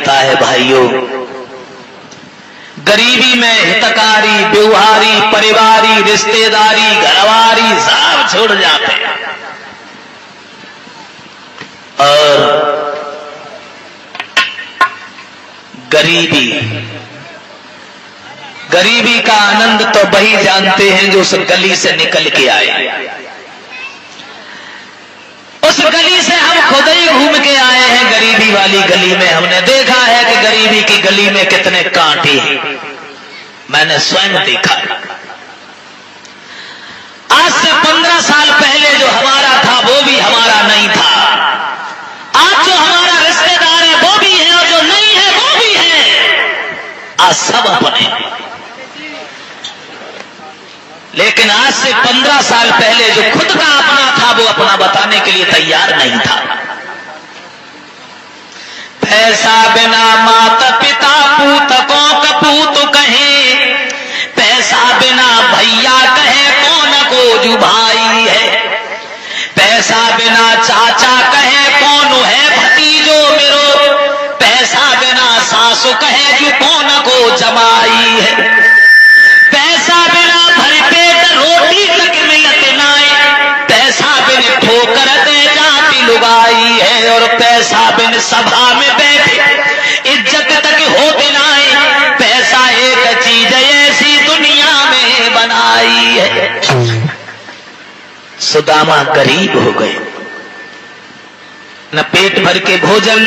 जाता है भाइयों। गरीबी में हितकारी, व्यवहारी, परिवारी, रिश्तेदारी, घरवारी सब छोड़ जाते हैं। और गरीबी का आनंद तो वही जानते हैं जो उस गली से निकल के आए। उस गली से हम खुद ही घूम के आए हैं। गरीबी वाली गली में हमने देखा है कि गरीबी की गली में कितने कांटे हैं। मैंने स्वयं देखा। आज से 15 साल पहले जो हमारा था वो भी हमारा नहीं था। आज जो हमारा रिश्तेदार है वो भी है और जो नहीं है वो भी है। आज सब अपने। लेकिन आज से 15 साल पहले जो खुद का अपना था वो अपना बताने के लिए तैयार नहीं था। पैसा बिना माता पिता पूतकों कपूत कहे, पैसा बिना भैया कहे कौन को जो भाई है, पैसा बिना चाचा कहे कौन है भतीजो मेरो, पैसा बिना सासु कहे जो कौन को जमाई है, पैसा बिना रोटी तक मिलत नाए, पैसा बिन ठोकर दे जाती लुगाई है, और पैसा बिन सभा में बैठे इज्जत तक हो बिनाए, पैसा एक चीज ऐसी दुनिया में बनाई है। सुदामा गरीब हो गए, न पेट भर के भोजन,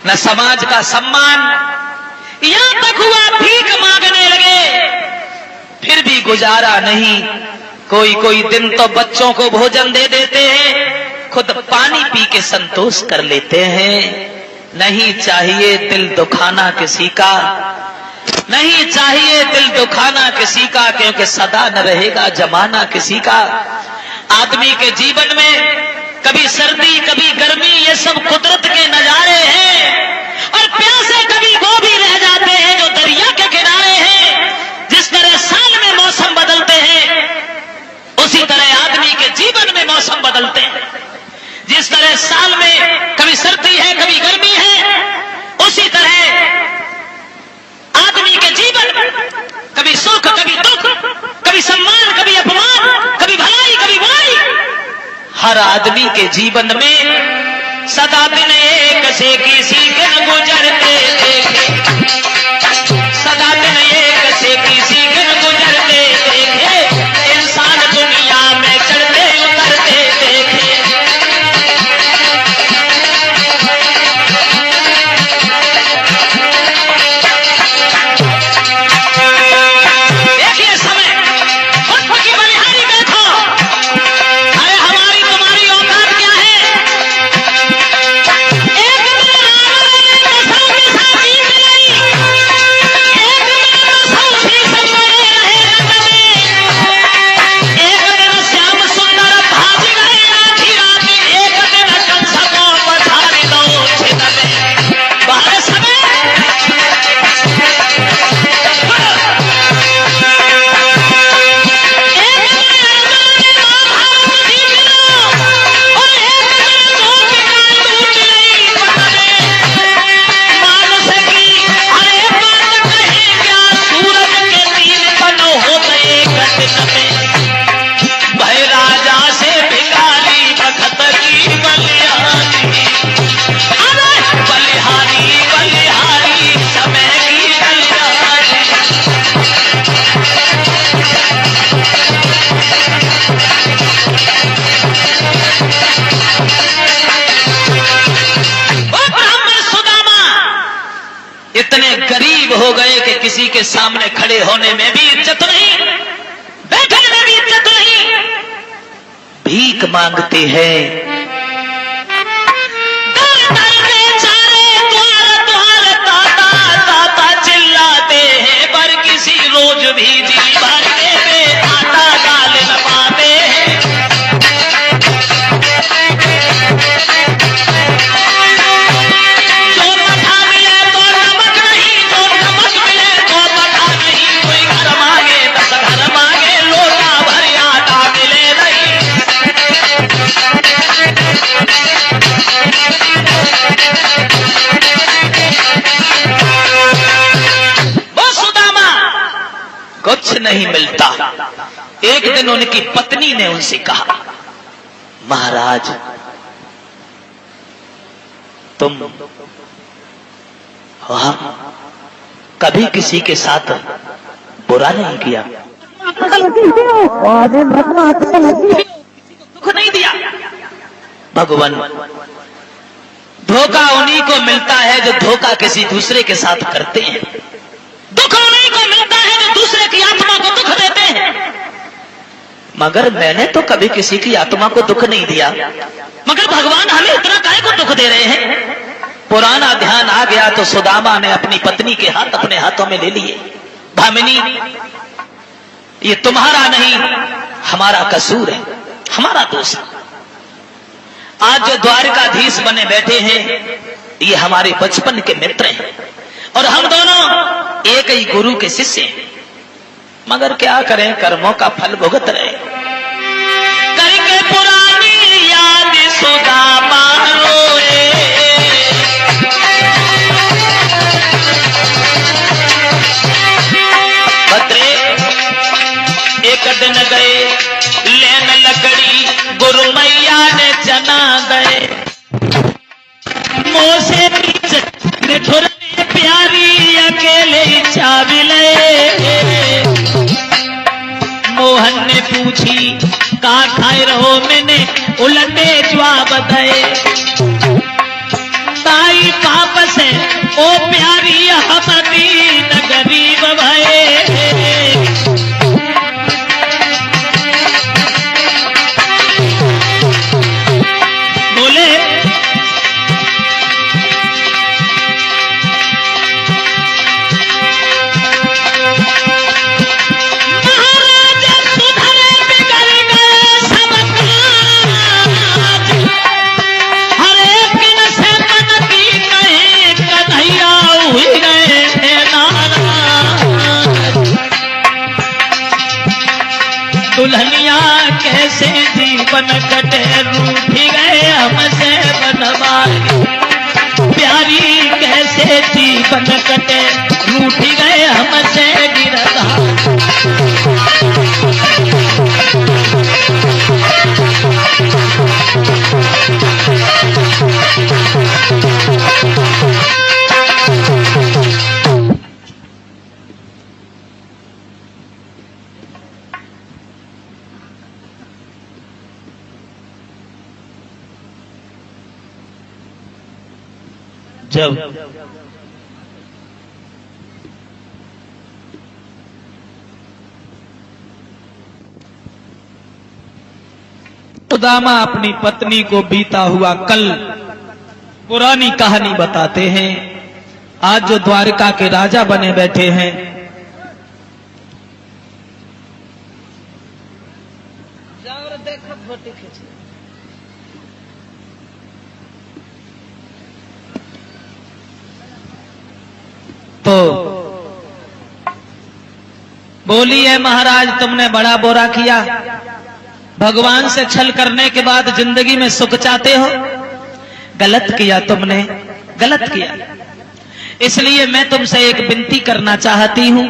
न समाज का सम्मान, यहां तक हुआ भीख मांगने लगे, फिर भी गुजारा नहीं। कोई दिन तो बच्चों को भोजन दे देते हैं, खुद पानी पी के संतोष कर लेते हैं। नहीं चाहिए दिल दुखाना किसी का, नहीं चाहिए दिल दुखाना किसी का, क्योंकि सदा न रहेगा जमाना किसी का। आदमी के जीवन में कभी सर्दी कभी गर्मी, ये सब कुदरत के नजारे हैं। और प्यासे कभी वो भी रह जाते हैं जो दरिया के किनारे हैं। जिस तरह साल में मौसम बदलते हैं, उसी तरह आदमी के जीवन में मौसम बदलते हैं। जिस तरह साल में कभी सर्दी है कभी गर्मी है, उसी तरह आदमी के जीवन में कभी सुख कभी दुख, कभी सम्मान कभी अपमान, कभी भलाई कभी बुराई। हर आदमी के जीवन में सदा दिन एक से किसी दिन गुजरते देखे, सदा दिन एक से किसी दिन गुजरते देखे, इंसान दुनिया में चढ़ते उतरते देखे। देखिए समय खुद की बलिहारी देखो। अरे हमारी तुम्हारी औकात क्या है? एक हो गए कि किसी के सामने खड़े होने में भी इज्जत नहीं, बैठने में भी इज्जत नहीं, भीख मांगते हैं। चिल्लाते हैं पर किसी रोज भी जी भरने में आटा डाल न पाते हैं। जो मठा मिले तो नमक नहीं, तो नमक मिले तो मठा नहीं, कोई घर मांगे 10 घर मांगे, लोटा भर आटा मिले नहीं। नहीं मिलता। एक दिन उनकी पत्नी ने उनसे कहा, महाराज तुम कभी किसी के साथ बुरा नहीं किया, दुख नहीं दिया। भगवान, धोखा उन्हीं को मिलता है जो धोखा किसी दूसरे के साथ करते हैं। दुख उन्हीं को मिलता है जो दूसरे की आत्मा को दुख देते हैं। मगर मैंने तो कभी किसी की आत्मा को दुख नहीं दिया, मगर भगवान हमें इतना काहे को दुख दे रहे हैं। पुराना ध्यान आ गया तो सुदामा ने अपनी पत्नी के हाथ अपने हाथों में ले लिए। भामिनी, ये तुम्हारा नहीं हमारा कसूर है, हमारा दोष है। आज जो द्वारकाधीश बने बैठे हैं ये हमारे बचपन के मित्र हैं और हम दोनों एक ही गुरु के शिष्य हैं। मगर क्या करें, कर्मों का फल भुगत रहे। करके पुरानी याद सुदामा रोए, भद्रे एक दिन गए लेन लकड़ी, गुरु मैया ने जना गए। मोसे ठुरने प्यारी अकेले चाविले। मोहन ने पूछी का खाए रहो, मैंने उलटे जवाब दे। ताई पाप से ओ प्यारी हमदी न गरीब भये। बोले दुल्हनिया कैसे जीवन कटे, रूठी गए हमसे बनवारी। प्यारी कैसे जीवन कटे, रूठी गए हमसे गिरधारी। जब सुदामा अपनी पत्नी को बीता हुआ कल पुरानी कहानी बताते हैं। आज जो द्वारका के राजा बने बैठे हैं, देखो फोटो खींचे। तो बोली है, महाराज तुमने बड़ा बुरा किया, भगवान से छल करने के बाद जिंदगी में सुख चाहते हो। गलत किया तुमने, गलत किया। इसलिए मैं तुमसे एक विनती करना चाहती हूं,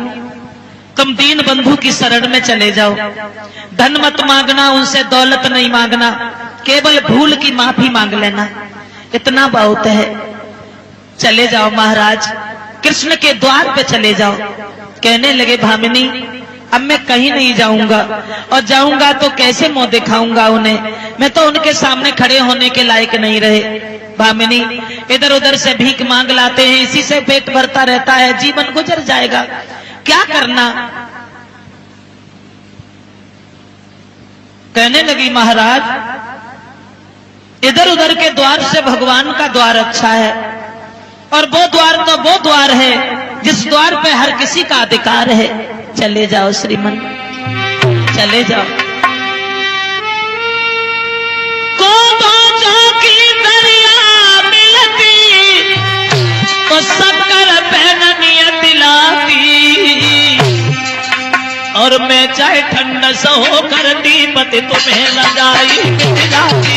तुम दीन बंधु की शरण में चले जाओ। धन मत मांगना, उनसे दौलत नहीं मांगना, केवल भूल की माफी मांग लेना, इतना बहुत है। चले जाओ महाराज, कृष्ण के द्वार पे चले जाओ। कहने लगे, भामिनी अब मैं कहीं नहीं जाऊंगा, और जाऊंगा तो कैसे मुंह दिखाऊंगा उन्हें, मैं तो उनके सामने खड़े होने के लायक नहीं रहे। भामिनी इधर उधर से भीख मांग लाते हैं, इसी से पेट भरता रहता है, जीवन गुजर जाएगा, क्या करना। कहने लगी, महाराज इधर उधर के द्वार से भगवान का द्वार अच्छा है, और वो द्वार तो वो द्वार है जिस द्वार पे हर किसी का अधिकार है। चले जाओ श्रीमन, चले जाओ। की दरिया मिलती तो शक्कर पहनिया दिलाती, और मैं चाहे ठंड से हो करती पति तुम्हें लगाई जाती।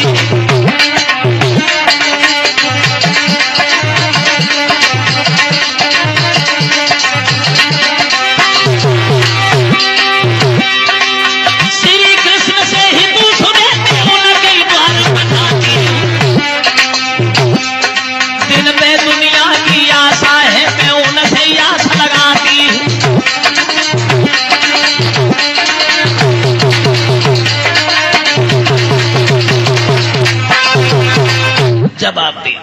जिन पे दुनिया की आशा है मैं उनसे ही आस लगाती हूँ। जवाब दे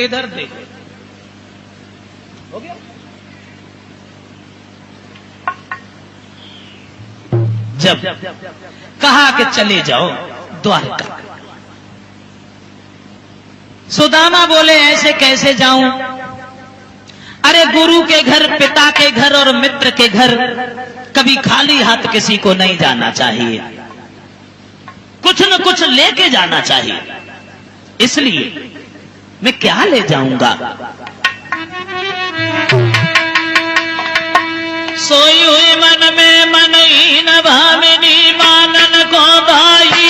इधर देखो, हो गया? जब कहा कि चले जाओ द्वारका, सुदामा बोले ऐसे कैसे जाऊं? अरे गुरु के घर, पिता के घर और मित्र के घर कभी खाली हाथ किसी को नहीं जाना चाहिए, कुछ न कुछ लेके जाना चाहिए। इसलिए मैं क्या ले जाऊंगा? सोई हुई मन में मनहीन भामिनी मानन को भाई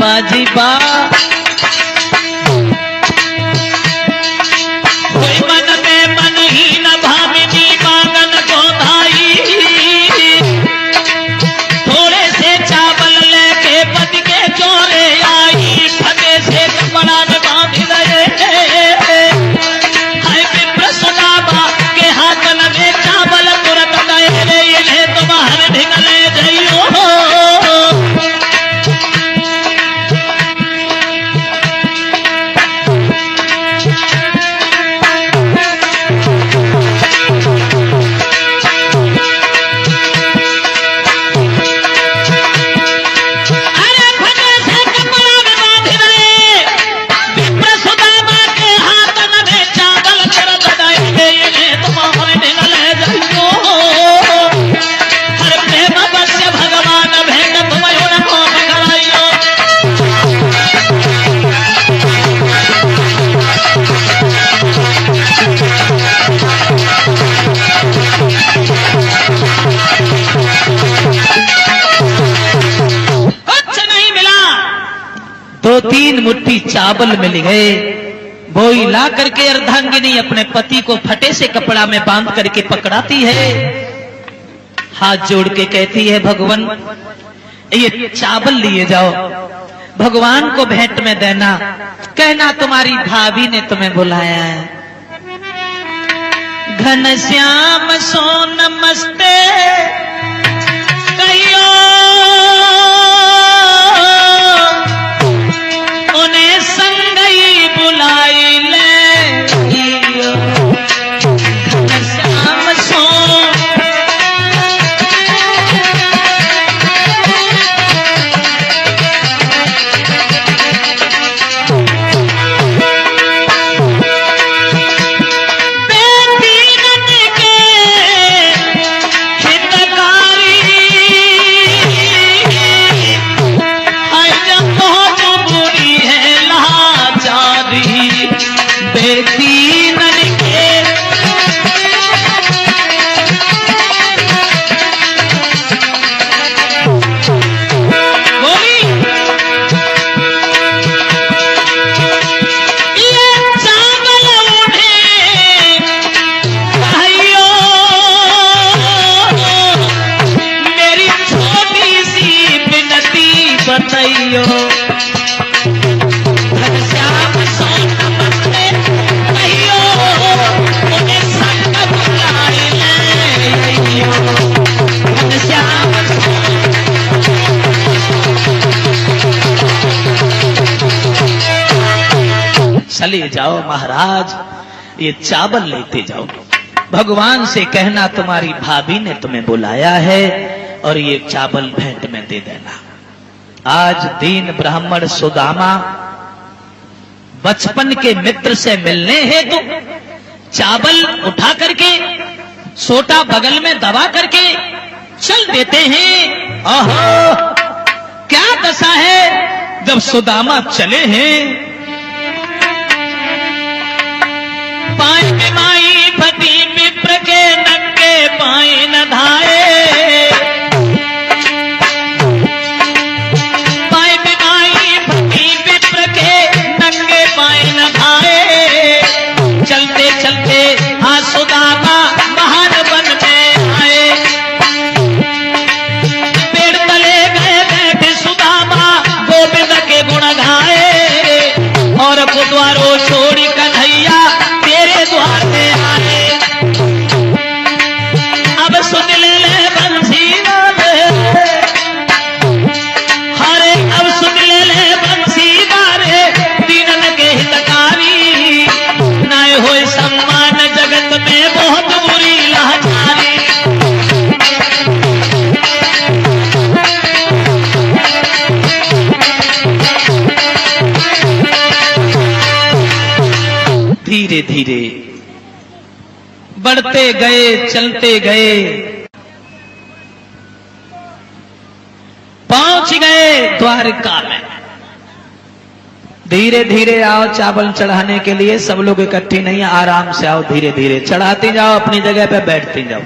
बाजी बा मन में मनहीन भामिनी मानन को भाई थोड़े से चावल लेके पद के चोरे आई फटे से कपड़ा में बांध गए के हाथ में चावल तुरंत गए इन्हें तो बाहर ढिगले जाइयो। दो तीन मुट्ठी चावल मिल गए, बोई ला करके अर्धांगिनी अपने पति को फटे से कपड़ा में बांध करके पकड़ाती है, हाथ जोड़ के कहती है भगवान ये चावल लिए जाओ, भगवान को भेंट में देना, कहना तुम्हारी भाभी ने तुम्हें बुलाया है। घनश्याम सो नमस्ते कहियो उन्हें संगई बुलाई ले, घनश्याम सो चले जाओ महाराज, ये चावल लेते जाओ, भगवान से कहना तुम्हारी भाभी ने तुम्हें बुलाया है और ये चावल भेंट में दे देना। आज दीन ब्राह्मण सुदामा बचपन के मित्र से मिलने हेतु चावल उठा करके सोटा बगल में दबा करके चल देते हैं। ओहो क्या दशा है जब सुदामा चले हैं। पाए में माई फटी विप्र के नंगे पाए न धाए, पाए में माई फटी विप्र के नंगे पाए न धाए, चलते चलते हाँ सुदामा महान वन में धीरे धीरे बढ़ते गए, चलते गए, पहुंच गए द्वारका में। धीरे धीरे आओ चावल चढ़ाने के लिए, सब लोग इकट्ठी नहीं, आराम से आओ, धीरे धीरे चढ़ाती जाओ, अपनी जगह पे बैठती जाओ।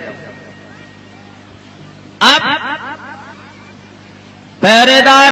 अब पहरेदार